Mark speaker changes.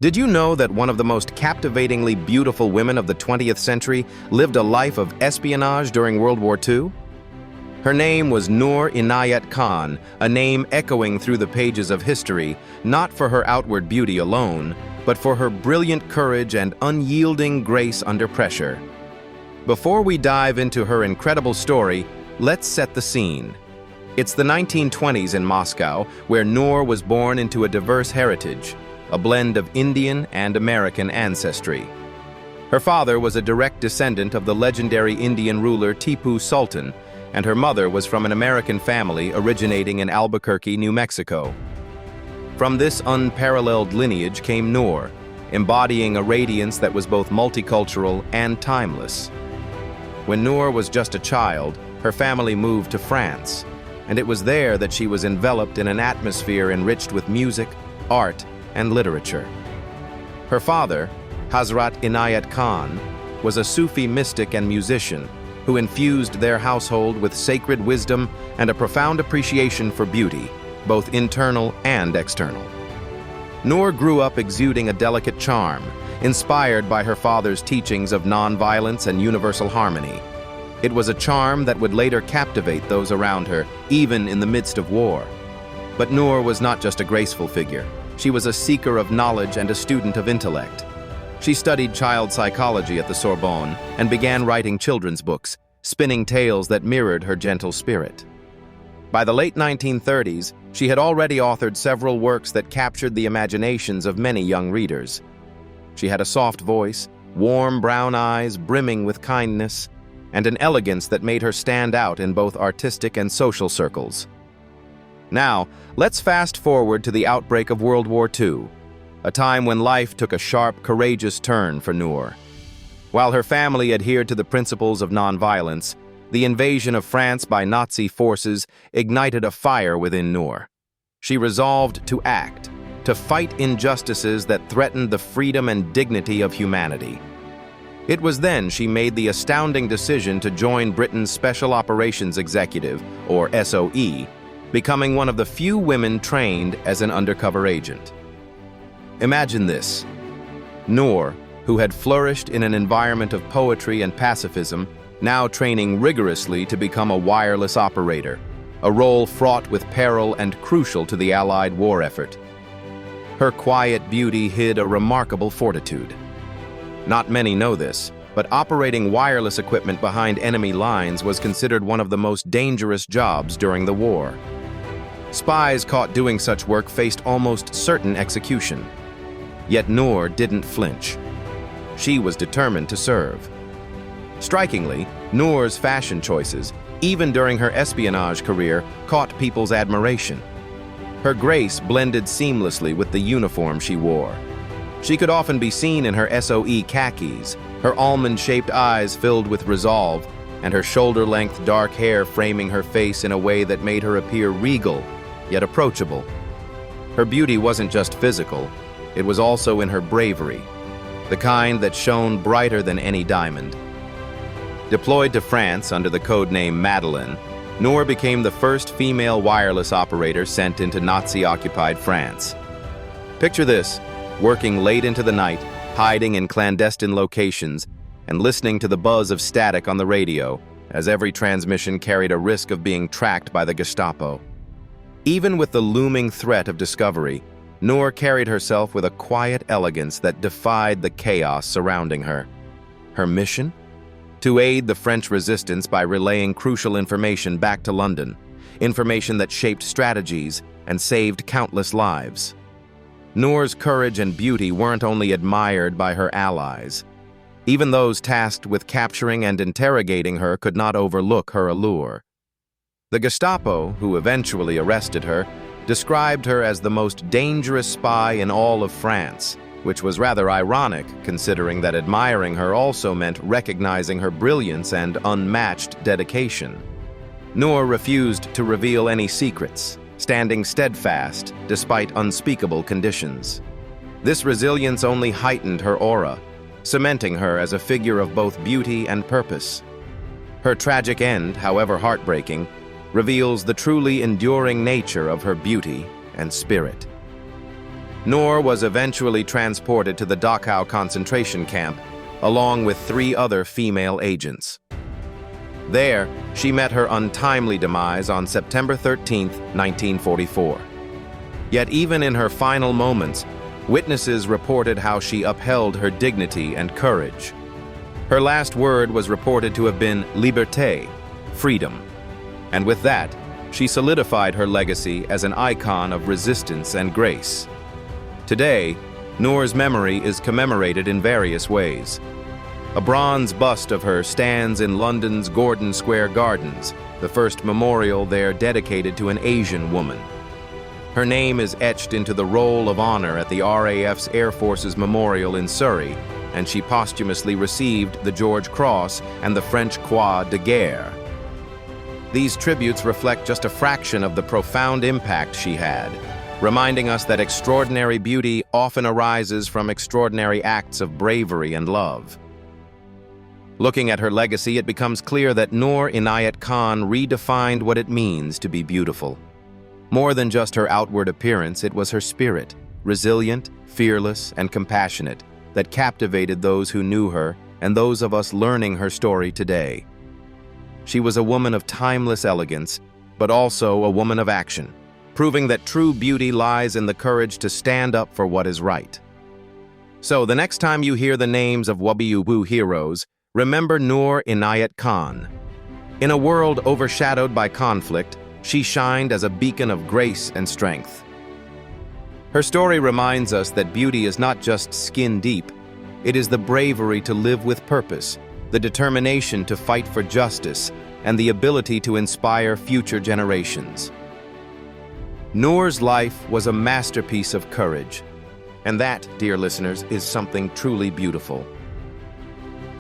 Speaker 1: Did you know that one of the most captivatingly beautiful women of the 20th century lived a life of espionage during World War II? Her name was Noor Inayat Khan, a name echoing through the pages of history, not for her outward beauty alone, but for her brilliant courage and unyielding grace under pressure. Before we dive into her incredible story, let's set the scene. It's the 1920s in Moscow, where Noor was born into a diverse heritage, a blend of Indian and American ancestry. Her father was a direct descendant of the legendary Indian ruler Tipu Sultan, and her mother was from an American family originating in Albuquerque, New Mexico. From this unparalleled lineage came Noor, embodying a radiance that was both multicultural and timeless. When Noor was just a child, her family moved to France, and it was there that she was enveloped in an atmosphere enriched with music, art, and literature. Her father, Hazrat Inayat Khan, was a Sufi mystic and musician who infused their household with sacred wisdom and a profound appreciation for beauty, both internal and external. Noor grew up exuding a delicate charm, inspired by her father's teachings of nonviolence and universal harmony. It was a charm that would later captivate those around her, even in the midst of war. But Noor was not just a graceful figure. She was a seeker of knowledge and a student of intellect. She studied child psychology at the Sorbonne and began writing children's books, spinning tales that mirrored her gentle spirit. By the late 1930s, she had already authored several works that captured the imaginations of many young readers. She had a soft voice, warm brown eyes brimming with kindness, and an elegance that made her stand out in both artistic and social circles. Now, let's fast forward to the outbreak of World War II, a time when life took a sharp, courageous turn for Noor. While her family adhered to the principles of nonviolence, the invasion of France by Nazi forces ignited a fire within Noor. She resolved to act, to fight injustices that threatened the freedom and dignity of humanity. It was then she made the astounding decision to join Britain's Special Operations Executive, or SOE, becoming one of the few women trained as an undercover agent. Imagine this: Noor, who had flourished in an environment of poetry and pacifism, now training rigorously to become a wireless operator, a role fraught with peril and crucial to the Allied war effort. Her quiet beauty hid a remarkable fortitude. Not many know this, but operating wireless equipment behind enemy lines was considered one of the most dangerous jobs during the war. Spies caught doing such work faced almost certain execution. Yet Noor didn't flinch. She was determined to serve. Strikingly, Noor's fashion choices, even during her espionage career, caught people's admiration. Her grace blended seamlessly with the uniform she wore. She could often be seen in her SOE khakis, her almond-shaped eyes filled with resolve, and her shoulder-length dark hair framing her face in a way that made her appear regal, yet approachable. Her beauty wasn't just physical, it was also in her bravery, the kind that shone brighter than any diamond. Deployed to France under the codename Madeleine, Noor became the first female wireless operator sent into Nazi-occupied France. Picture this: working late into the night, hiding in clandestine locations, and listening to the buzz of static on the radio, as every transmission carried a risk of being tracked by the Gestapo. Even with the looming threat of discovery, Noor carried herself with a quiet elegance that defied the chaos surrounding her. Her mission? To aid the French resistance by relaying crucial information back to London, information that shaped strategies and saved countless lives. Noor's courage and beauty weren't only admired by her allies. Even those tasked with capturing and interrogating her could not overlook her allure. The Gestapo, who eventually arrested her, described her as the most dangerous spy in all of France, which was rather ironic considering that admiring her also meant recognizing her brilliance and unmatched dedication. Noor refused to reveal any secrets, standing steadfast despite unspeakable conditions. This resilience only heightened her aura, cementing her as a figure of both beauty and purpose. Her tragic end, however heartbreaking, reveals the truly enduring nature of her beauty and spirit. Noor was eventually transported to the Dachau concentration camp, along with 3 other female agents. There, she met her untimely demise on September 13, 1944. Yet even in her final moments, witnesses reported how she upheld her dignity and courage. Her last word was reported to have been liberté, freedom. And with that, she solidified her legacy as an icon of resistance and grace. Today, Noor's memory is commemorated in various ways. A bronze bust of her stands in London's Gordon Square Gardens, the first memorial there dedicated to an Asian woman. Her name is etched into the Roll of Honor at the RAF's Air Force's Memorial in Surrey, and she posthumously received the George Cross and the French Croix de Guerre. These tributes reflect just a fraction of the profound impact she had, reminding us that extraordinary beauty often arises from extraordinary acts of bravery and love. Looking at her legacy, it becomes clear that Noor Inayat Khan redefined what it means to be beautiful. More than just her outward appearance, it was her spirit, resilient, fearless, and compassionate, that captivated those who knew her and those of us learning her story today. She was a woman of timeless elegance, but also a woman of action, proving that true beauty lies in the courage to stand up for what is right. So, the next time you hear the names of WWII heroes, remember Noor Inayat Khan. In a world overshadowed by conflict, she shined as a beacon of grace and strength. Her story reminds us that beauty is not just skin deep, it is the bravery to live with purpose, the determination to fight for justice, and the ability to inspire future generations. Noor's life was a masterpiece of courage, and that, dear listeners, is something truly beautiful.